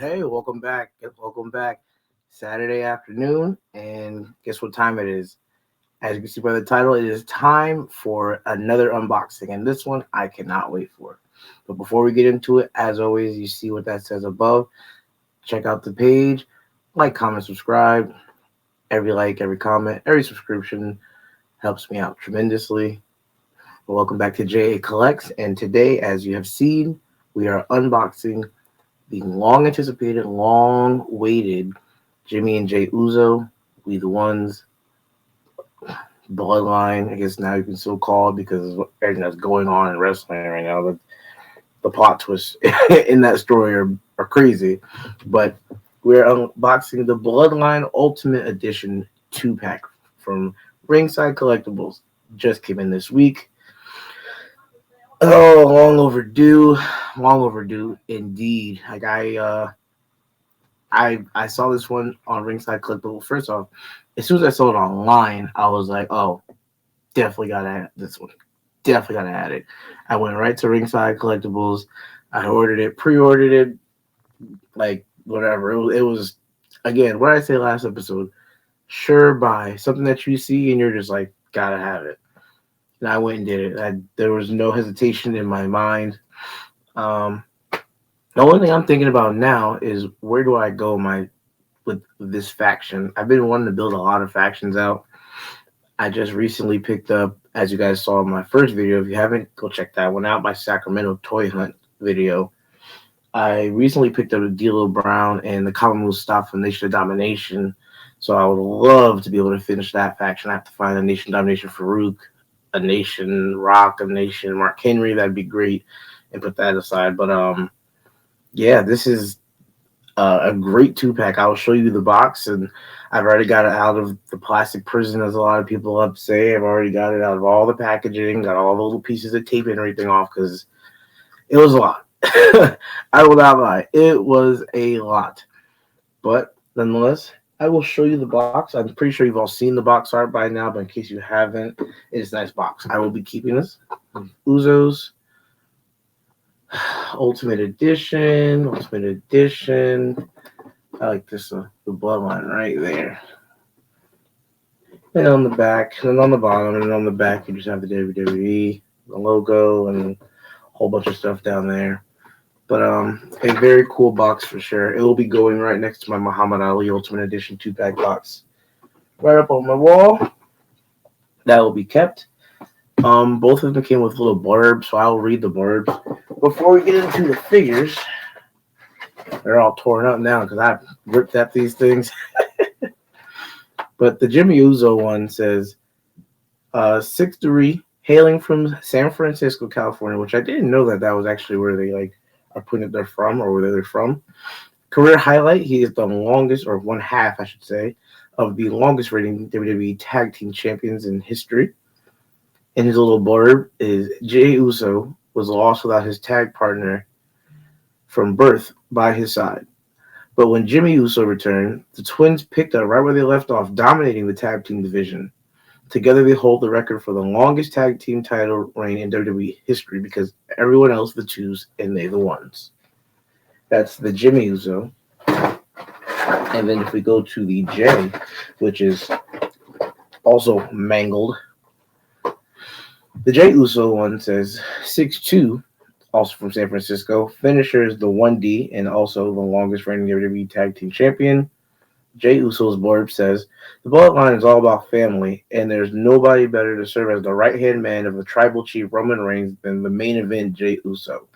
Hey, welcome back. Welcome back. Saturday afternoon, and guess what time it is? As you can see by the title, it is time for another unboxing, and this one I cannot wait for. But before we get into it, as always, you see what that says above. Check out the page, like, comment, subscribe. Every like, every comment, every subscription helps me out tremendously. Welcome back to JA Collects, and today, as you have seen, we are unboxing the long anticipated, long waited Jimmy and Jay Uso, We the Ones, Bloodline, I guess now you can still call it because of everything that's going on in wrestling right now. The plot twists in that story are crazy. But we're unboxing the Bloodline Ultimate Edition 2-pack from Ringside Collectibles. Just came in this week. Oh, long overdue indeed. Like I saw this one on Ringside Collectible. First off, as soon as I saw it online, I was like, oh, definitely gotta add this one. Definitely gotta add it. I went right to Ringside Collectibles. I ordered it, pre-ordered it, like whatever. It was again, what did I say last episode? Sure buy. Something that you see and you're just like, gotta have it. And I went and did it. There was no hesitation in my mind. The only thing I'm thinking about now is where do I go with this faction? I've been wanting to build a lot of factions out. I just recently picked up, as you guys saw in my first video. If you haven't, go check that one out. My Sacramento Toy Hunt video. I recently picked up a D'Lo Brown and the Kama Mustafa Nation of Domination. So I would love to be able to finish that faction. I have to find a Nation Domination Farouk, a Nation Rock, a Nation Mark Henry. That'd be great, and put that aside. But yeah, this is a great 2-pack. I will show you the box, and I've already got it out of the plastic prison, as a lot of people love to say. I've already got it out of all the packaging, got all the little pieces of tape and everything off because it was a lot. I will not lie. It was a lot. But nonetheless, I will show you the box. I'm pretty sure you've all seen the box art by now, but in case you haven't, it's a nice box. I will be keeping this. Usos. Ultimate Edition. I like this, the Bloodline right there. And on the back, and on the bottom, and on the back, you just have the WWE, the logo, and a whole bunch of stuff down there. But a very cool box for sure. It will be going right next to my Muhammad Ali Ultimate Edition 2-pack box, right up on my wall. That will be kept. Both of them came with little blurbs, so I'll read the blurbs. Before we get into the figures, they're all torn up now because I've ripped at these things. But the Jimmy Uso one says, 6'3", hailing from San Francisco, California, which I didn't know that was actually where they are putting it they're from, or where they're from. Career highlight, he is the longest, or one half, I should say, of the longest reigning WWE Tag Team Champions in history. And his little blurb is, Jey Uso was lost without his tag partner from birth by his side. But when Jimmy Uso returned, the twins picked up right where they left off, dominating the tag team division. Together, they hold the record for the longest tag team title reign in WWE history because everyone else the twos and they the ones. That's the Jimmy Uso. And then if we go to the J, which is also mangled, the Jey Uso one says 6'2", also from San Francisco. Finisher is the 1D and also the longest reigning WWE Tag Team Champion. Jey Uso's blurb says, the Bloodline is all about family, and there's nobody better to serve as the right-hand man of the tribal chief Roman Reigns than the main event Jey Uso.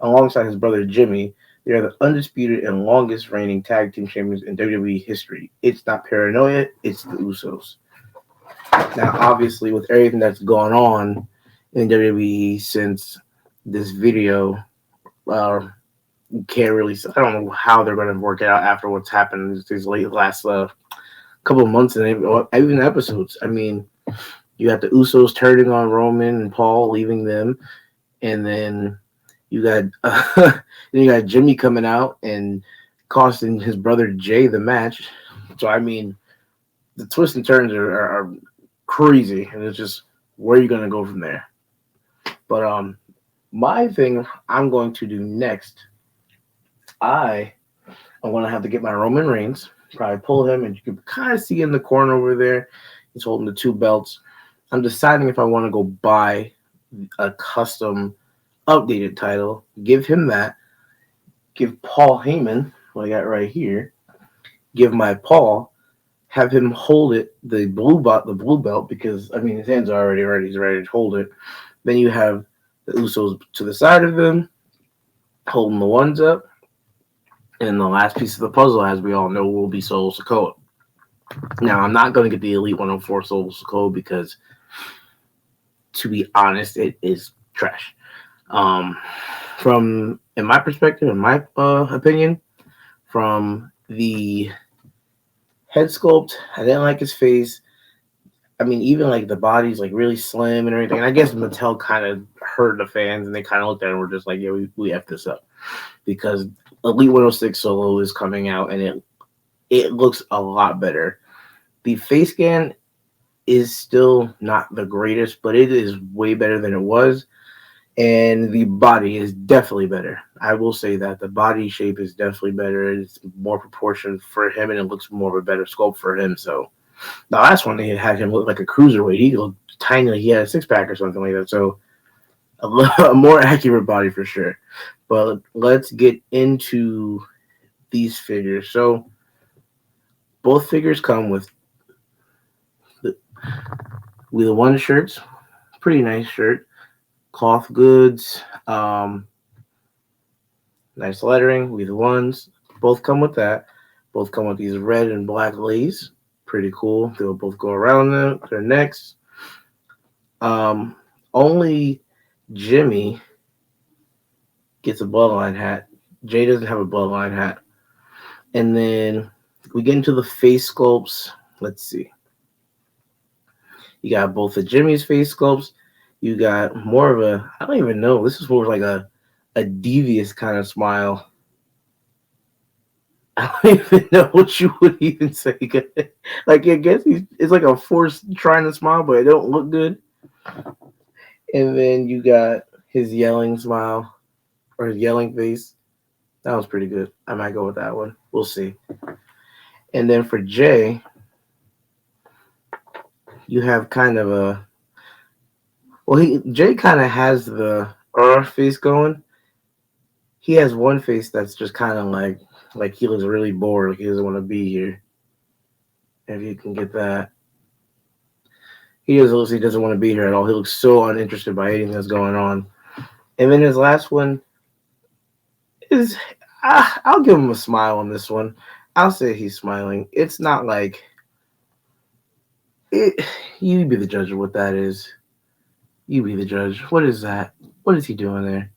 Alongside his brother Jimmy, they are the undisputed and longest reigning tag team champions in WWE history. It's not paranoia, it's the Usos. Now, obviously, with everything that's gone on in WWE since this video, you can't really. I don't know how they're going to work it out after what's happened these last couple of months and even episodes. I mean, you have the Usos turning on Roman and Paul, leaving them, and then you got Jimmy coming out and costing his brother Jay the match. So I mean, the twists and turns are crazy, and it's just where are you going to go from there? But my thing I'm going to do next, I I'm going to have to get my Roman Reigns, probably pull him, and you can kind of see in the corner over there, he's holding the 2 belts. I'm deciding if I want to go buy a custom updated title, give him that, give Paul Heyman, what I got right here, give my Paul, have him hold it, the blue belt, because I mean his hands are already ready, he's ready to hold it. Then you have the Usos to the side of him, holding the ones up. And the last piece of the puzzle, as we all know, will be Solo Sikoa. Now, I'm not going to get the Elite 104 Solo Sikoa because, to be honest, it is trash. From, in my perspective, in my opinion, from the head sculpt, I didn't like his face. I mean, even like the body's like really slim and everything. And I guess Mattel kind of hurt the fans, and they kind of looked at it and were just like, yeah, we effed this up. Because Elite 106 Solo is coming out, and it looks a lot better. The face scan is still not the greatest, but it is way better than it was. And the body is definitely better. I will say that the body shape is definitely better. It's more proportioned for him, and it looks more of a better sculpt for him. So the last one, they had him look like a cruiserweight. He looked tiny, like he had a 6-pack or something like that. So a more accurate body for sure. But let's get into these figures. So both figures come with the one shirts. Pretty nice shirt. Cloth goods. Nice lettering. We the ones. Both come with that. Both come with these red and black lace. Pretty cool. They'll both go around their necks. Only Jimmy gets a Bloodline hat. Jay doesn't have a Bloodline hat. And then we get into the face sculpts. Let's see. You got both of Jimmy's face sculpts. You got more of a, I don't even know. This is more like a devious kind of smile. I don't even know what you would even say. Like, I guess it's like a force trying to smile, but it don't look good. And then you got his yelling smile, or his yelling face. That was pretty good. I might go with that one. We'll see. And then for Jay, you have kind of a, well, Jay kind of has the face going. He has one face that's just kind of like he looks really bored, like he doesn't want to be here. If you can get that. He doesn't want to be here at all. He looks so uninterested by anything that's going on. And then his last one is, I'll give him a smile on this one. I'll say he's smiling. It's not like it. You be the judge of what that is. You be the judge. What is that? What is he doing there?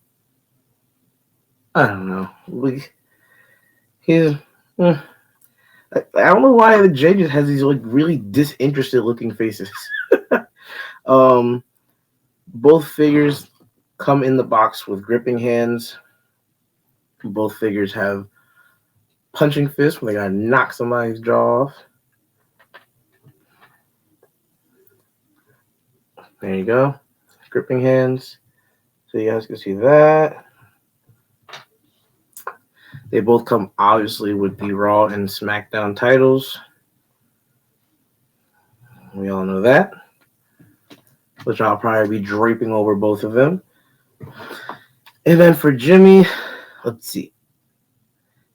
I don't know. He's. I don't know why Jay just has these like really disinterested looking faces. Both figures come in the box with gripping hands. Both figures have punching fists where they gotta knock somebody's jaw off. There you go. Gripping hands. So you guys can see that. They both come obviously with the Raw and SmackDown titles. We all know that. Which I'll probably be draping over both of them. And then for Jimmy, let's see.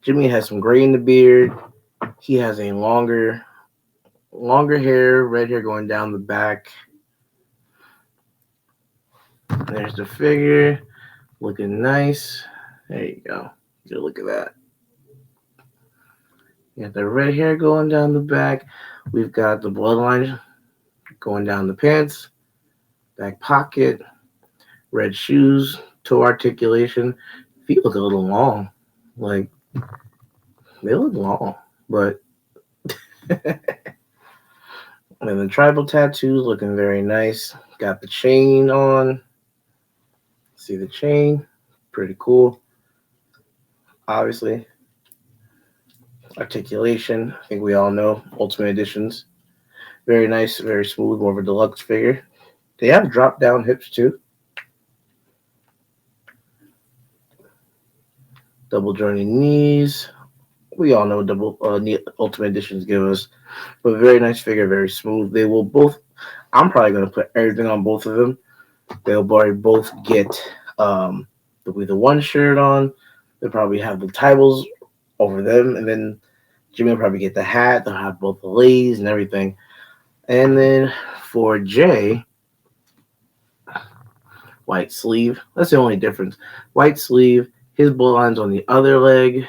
Jimmy has some gray in the beard. He has a longer hair, red hair going down the back. There's the figure. Looking nice. There you go. Good look at that. You got the red hair going down the back. We've got the bloodline going down the pants. Back pocket. Red shoes. Toe articulation. Feet look a little long. Like, they look long. But and the tribal tattoos looking very nice. Got the chain on. See the chain. Pretty cool. Obviously. Articulation. I think we all know. Ultimate Editions. Very nice. Very smooth. More of a deluxe figure. They have drop down hips too. Double jointed knees. we all know double Ultimate Editions give us. But very nice figure, very smooth. They will both. I'm probably gonna put everything on both of them. They'll probably both get the one shirt on. They'll probably have the titles over them, and then Jimmy will probably get the hat. They'll have both the lays and everything. And then for Jay, white sleeve. That's the only difference. White sleeve. His bloodline's on the other leg.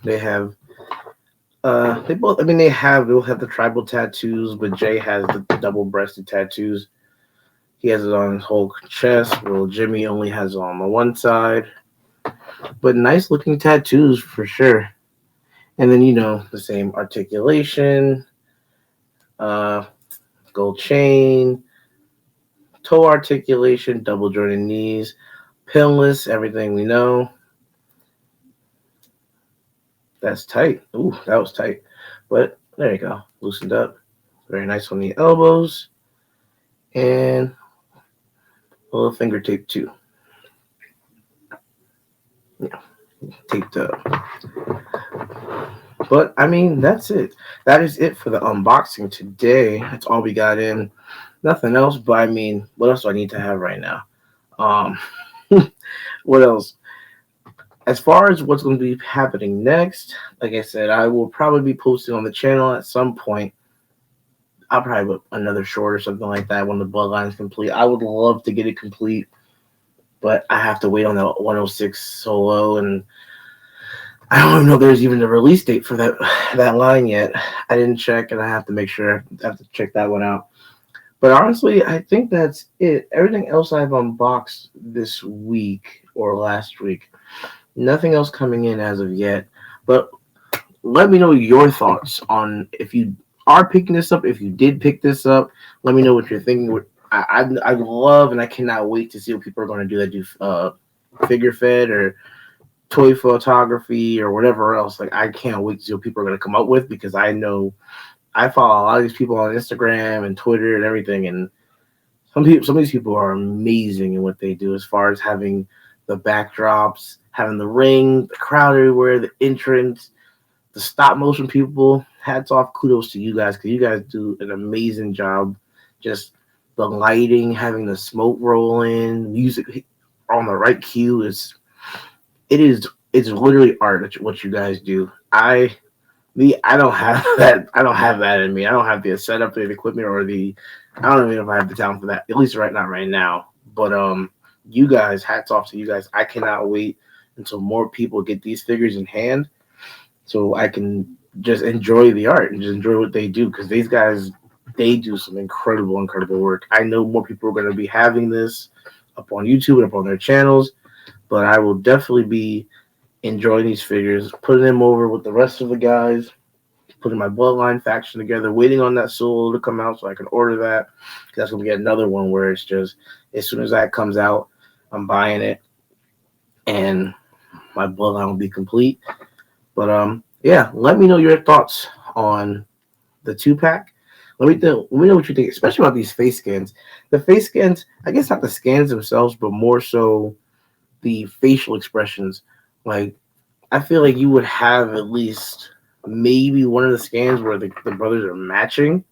They have. They both. I mean, they both have the tribal tattoos, but Jay has the double-breasted tattoos. He has it on his whole chest, while Jimmy only has it on the one side. But nice looking tattoos for sure. And then, the same articulation, gold chain, toe articulation, double jointed knees, pinless, everything we know. That's tight. Ooh, that was tight. But there you go. Loosened up. Very nice on the elbows. And a little finger tape too. Yeah, taped up. But I mean, that's it. That is it for the unboxing today. That's all we got in. Nothing else. But I mean, what else do I need to have right now? What else? As far as what's going to be happening next, like I said, I will probably be posting on the channel at some point. I'll probably put another short or something like that when the bloodline is complete. I would love to get it complete, but I have to wait on the 106 solo, and I don't even know if there's even a release date for that line yet. I didn't check, and I have to make sure. I have to check that one out. But honestly, I think that's it. Everything else I've unboxed this week or last week. Nothing else coming in as of yet. But let me know your thoughts on if you are picking this up. If you did pick this up, let me know what you're thinking. I love and I cannot wait to see what people are going to do that do figure fed or toy photography or whatever else. Like, I can't wait to see what people are going to come up with, because I know I follow a lot of these people on Instagram and Twitter and everything, and some of these people are amazing in what they do as far as having the backdrops, having the ring, the crowd everywhere, the entrance, the stop motion people. Hats off, kudos to you guys, because you guys do an amazing job. Just the lighting, having the smoke roll in, music on the right cue it's literally art what you guys do. I don't have that. I don't have that in me. I don't have the setup, the equipment, or I don't even know if I have the talent for that. At least not right now. But you guys, hats off to you guys. I cannot wait until more people get these figures in hand, so I can just enjoy the art and just enjoy what they do, because these guys, they do some incredible work. I know more people are going to be having this up on YouTube and up on their channels, but I will definitely be enjoying these figures, putting them over with the rest of the guys, putting my Bloodline faction together, waiting on that solo to come out so I can order that. That's going to be another one where it's just, as soon as that comes out, I'm buying it, and my Bloodline will be complete. But yeah, let me know your thoughts on the 2-pack. Let me know what you think, especially about these face scans. The face scans, I guess not the scans themselves, but more so the facial expressions. Like, I feel like you would have at least maybe one of the scans where the brothers are matching.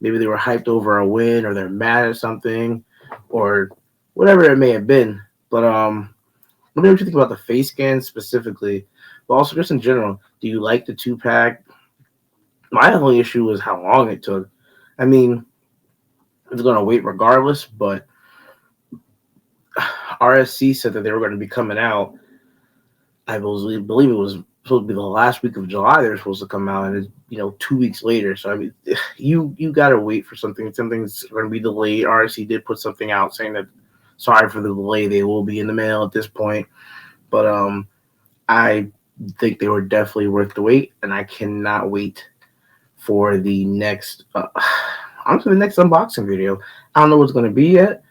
Maybe they were hyped over a win, or they're mad at something, or whatever it may have been. But let me know what you think about the face scans specifically, but also just in general. Do you like the 2-pack? My only issue was how long it took. I mean, it's going to wait regardless, but RSC said that they were going to be coming out. I believe it was supposed to be the last week of July. They're supposed to come out, and it's 2 weeks later. So I mean, you got to wait for something. Something's going to be delayed. RSC did put something out saying that sorry for the delay. They will be in the mail at this point, but I think they were definitely worth the wait, and I cannot wait for the next honestly the next unboxing video. I don't know what's going to be yet.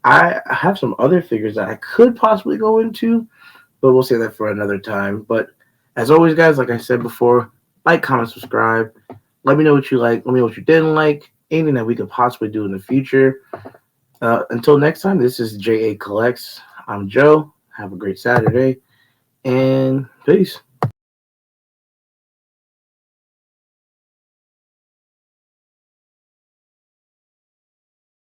I have some other figures that I could possibly go into, but we'll save that for another time. But as always, guys, like I said before, like, comment, subscribe. Let me know what you like. Let me know what you didn't like. Anything that we could possibly do in the future. Until next time, this is JA Collects. I'm Joe. Have a great Saturday, and peace.